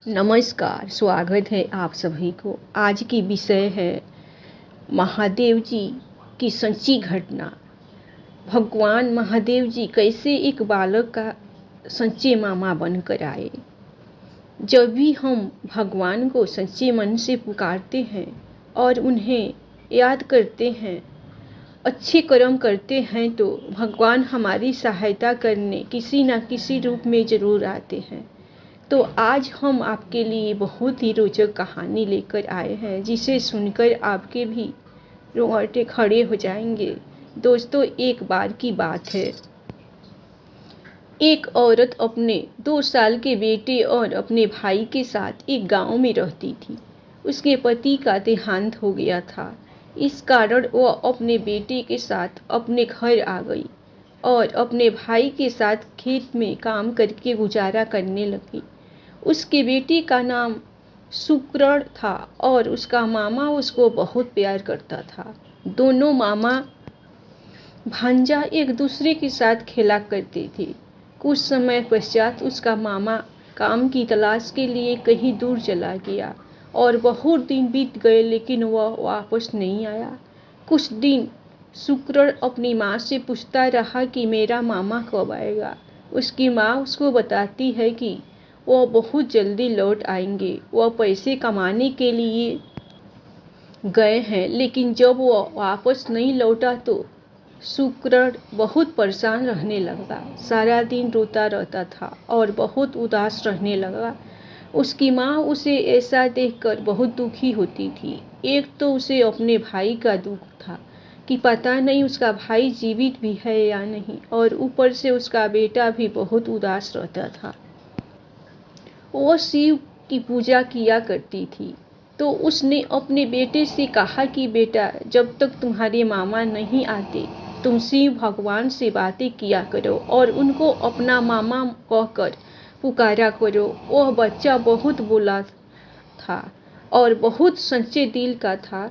नमस्कार, स्वागत है आप सभी को। आज की विषय है महादेव जी की सच्ची घटना। भगवान महादेव जी कैसे एक बालक का सच्चे मामा बनकर आए। जब भी हम भगवान को सच्चे मन से पुकारते हैं और उन्हें याद करते हैं, अच्छे कर्म करते हैं, तो भगवान हमारी सहायता करने किसी न किसी रूप में ज़रूर आते हैं। तो आज हम आपके लिए बहुत ही रोचक कहानी लेकर आए हैं, जिसे सुनकर आपके भी रोंगटे खड़े हो जाएंगे। दोस्तों, एक बार की बात है, एक औरत अपने 2 साल के बेटे और अपने भाई के साथ एक गांव में रहती थी। उसके पति का देहांत हो गया था। इस कारण वह अपने बेटे के साथ अपने घर आ गई और अपने भाई के साथ खेत में काम करके गुजारा करने लगी। उसके बेटे का नाम शुक्रण था और उसका मामा उसको बहुत प्यार करता था। दोनों मामा भांजा एक दूसरे के साथ खेला करते थे। कुछ समय पश्चात उसका मामा काम की तलाश के लिए कहीं दूर चला गया और बहुत दिन बीत गए, लेकिन वह वापस नहीं आया। कुछ दिन शुक्रण अपनी माँ से पूछता रहा कि मेरा मामा कब आएगा। उसकी माँ उसको बताती है कि वह बहुत जल्दी लौट आएंगे, वह पैसे कमाने के लिए गए हैं। लेकिन जब वह वापस नहीं लौटा तो शुक्रण बहुत परेशान रहने लगा। सारा दिन रोता रहता था और बहुत उदास रहने लगा। उसकी माँ उसे ऐसा देखकर बहुत दुखी होती थी। एक तो उसे अपने भाई का दुख था कि पता नहीं उसका भाई जीवित भी है या नहीं, और ऊपर से उसका बेटा भी बहुत उदास रहता था। वो शिव की पूजा किया करती थी, तो उसने अपने बेटे से कहा कि बेटा, जब तक तुम्हारे मामा नहीं आते तुम शिव भगवान से बातें किया करो और उनको अपना मामा कहकर पुकारा करो। वह बच्चा बहुत बोला था और बहुत सच्चे दिल का था,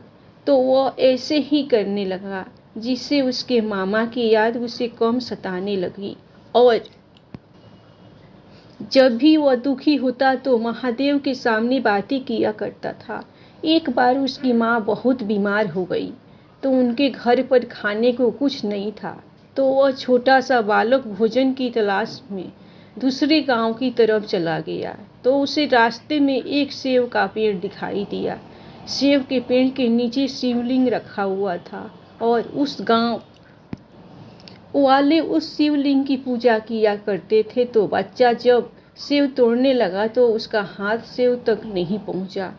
तो वह ऐसे ही करने लगा, जिससे उसके मामा की याद उसे कम सताने लगी। और जब भी वह दुखी होता तो महादेव के सामने बातें किया करता था। एक बार उसकी माँ बहुत बीमार हो गई, तो उनके घर पर खाने को कुछ नहीं था। तो वह छोटा सा बालक भोजन की तलाश में दूसरे गांव की तरफ चला गया। तो उसे रास्ते में एक सेव का पेड़ दिखाई दिया। सेव के पेड़ के नीचे शिवलिंग रखा हुआ था और उस गांव वाले उस शिवलिंग की पूजा किया करते थे। तो बच्चा जब सेव तोड़ने लगा तो उसका हाथ सेव तक नहीं पहुंचा।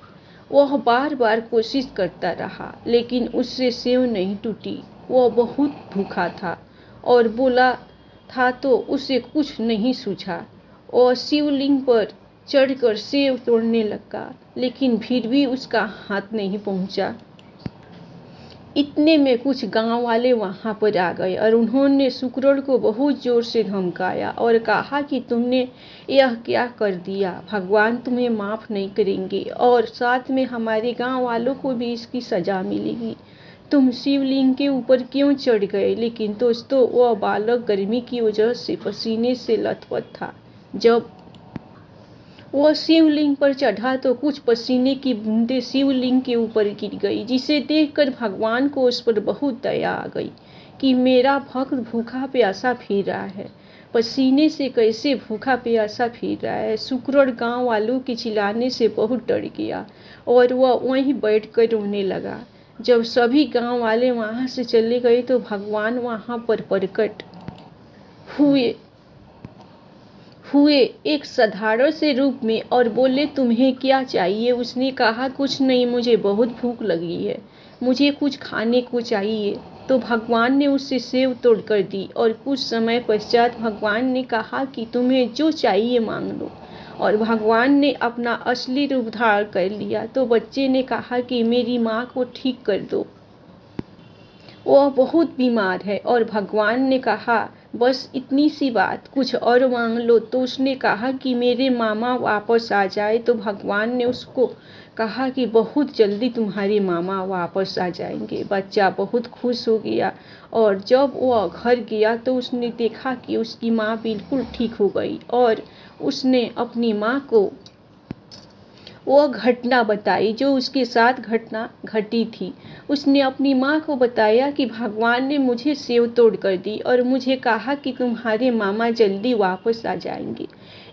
वह बार बार कोशिश करता रहा, लेकिन उससे सेव नहीं टूटी। वह बहुत भूखा था और बोला था, तो उसे कुछ नहीं सूझा। और शिवलिंग पर चढ़कर सेव तोड़ने लगा, लेकिन फिर भी उसका हाथ नहीं पहुंचा। इतने में कुछ गांव वाले वहां पर आ गए और उन्होंने शुक्रण को बहुत जोर से धमकाया और कहा कि तुमने यह क्या कर दिया, भगवान तुम्हें माफ नहीं करेंगे और साथ में हमारे गांव वालों को भी इसकी सजा मिलेगी। तुम शिवलिंग के ऊपर क्यों चढ़ गए। लेकिन दोस्तों, वह बालक गर्मी की वजह से पसीने से लथपथ था। जब वह शिवलिंग पर चढ़ा तो कुछ पसीने की बूंदें शिवलिंग के ऊपर गिर गई, जिसे देखकर भगवान को उस पर बहुत दया आ गई कि मेरा भक्त भूखा प्यासा फिर रहा है, पसीने से कैसे भूखा प्यासा फिर रहा है। शुक्रण गांव वालों के चिल्लाने से बहुत डर गया और वह वहीं बैठकर रोने लगा। जब सभी गांव वाले वहां से चले गए तो भगवान वहां पर प्रकट हुए एक साधारण से रूप में और बोले, तुम्हें क्या चाहिए। उसने कहा, कुछ नहीं, मुझे बहुत भूख लगी है, मुझे कुछ खाने को चाहिए। तो भगवान ने उससे सेव तोड़कर दी और कुछ समय पश्चात भगवान ने कहा कि तुम्हें जो चाहिए मांग लो। और भगवान ने अपना असली रूप धारण कर लिया। तो बच्चे ने कहा कि मेरी माँ को ठीक कर दो, वह बहुत बीमार है। और भगवान ने कहा, बस इतनी सी बात, कुछ और मांग लो। तो उसने कहा कि मेरे मामा वापस आ जाए। तो भगवान ने उसको कहा कि बहुत जल्दी तुम्हारे मामा वापस आ जाएंगे। बच्चा बहुत खुश हो गया और जब वह घर गया तो उसने देखा कि उसकी माँ बिल्कुल ठीक हो गई और उसने अपनी माँ को वह घटना बताई जो उसके साथ घटना घटी थी। उसने अपनी माँ को बताया कि भगवान ने मुझे सेव तोड़ कर दी और मुझे कहा कि तुम्हारे मामा जल्दी वापस आ जाएंगे।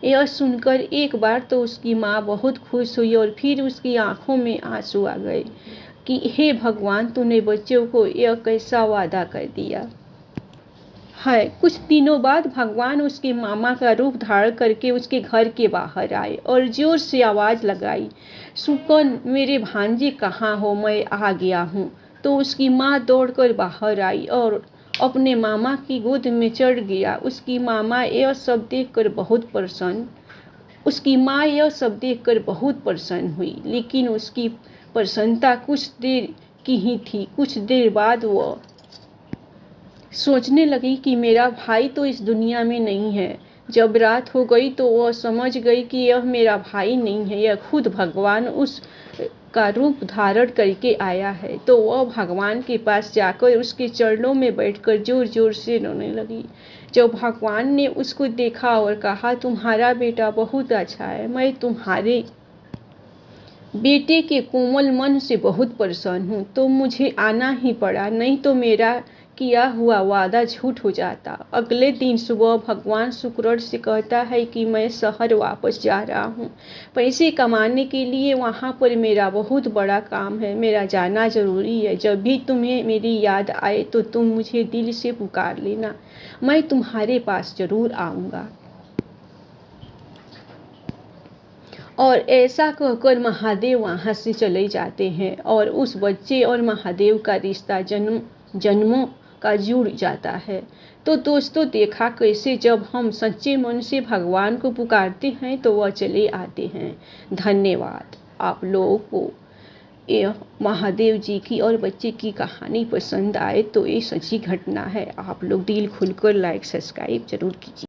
यह सुनकर एक बार तो उसकी माँ बहुत खुश हुई और फिर उसकी आंखों में आंसू आ गए कि हे भगवान, तूने बच्चों को यह कैसा वादा कर दिया है। कुछ दिनों बाद भगवान उसके मामा का रूप धारण करके उसके घर के बाहर आए और जोर से आवाज़ लगाई, सुकन मेरे भांजे कहाँ हो, मैं आ गया हूँ। तो उसकी माँ दौड़कर बाहर आई और अपने मामा की गोद में चढ़ गया। उसकी माँ यह सब देखकर बहुत प्रसन्न हुई, लेकिन उसकी प्रसन्नता कुछ देर की ही थी। कुछ देर बाद वह सोचने लगी कि मेरा भाई तो इस दुनिया में नहीं है। जब रात हो गई तो वह समझ गई कि यह मेरा भाई नहीं है, यह खुद भगवान उस का रूप धारण करके आया है। तो वह भगवान के पास जाकर उसके चरणों में बैठकर जोर जोर से रोने लगी। जब भगवान ने उसको देखा और कहा, तुम्हारा बेटा बहुत अच्छा है, मैं तुम्हारे बेटे के कोमल मन से बहुत प्रसन्न हूँ, तो मुझे आना ही पड़ा, नहीं तो मेरा किया हुआ वादा झूठ हो जाता। अगले दिन सुबह भगवान शुक्र से कहता है कि मैं शहर वापस जा रहा हूँ पैसे कमाने के लिए। वहाँ पर मेरा बहुत बड़ा काम है, मेरा जाना जरूरी है। जब भी तुम्हें मेरी याद आए तो तुम मुझे दिल से पुकार लेना, मैं तुम्हारे पास जरूर आऊँगा। और ऐसा कहकर महादेव वहाँ से चले जाते हैं और उस बच्चे और महादेव का रिश्ता जन्मों का जुड़ जाता है। तो दोस्तों, देखा कैसे जब हम सच्चे मन से भगवान को पुकारते हैं तो वह चले आते हैं। धन्यवाद। आप लोगों को यह महादेव जी की और बच्चे की कहानी पसंद आए तो ये सच्ची घटना है। आप लोग दिल खुलकर लाइक सब्सक्राइब जरूर कीजिए।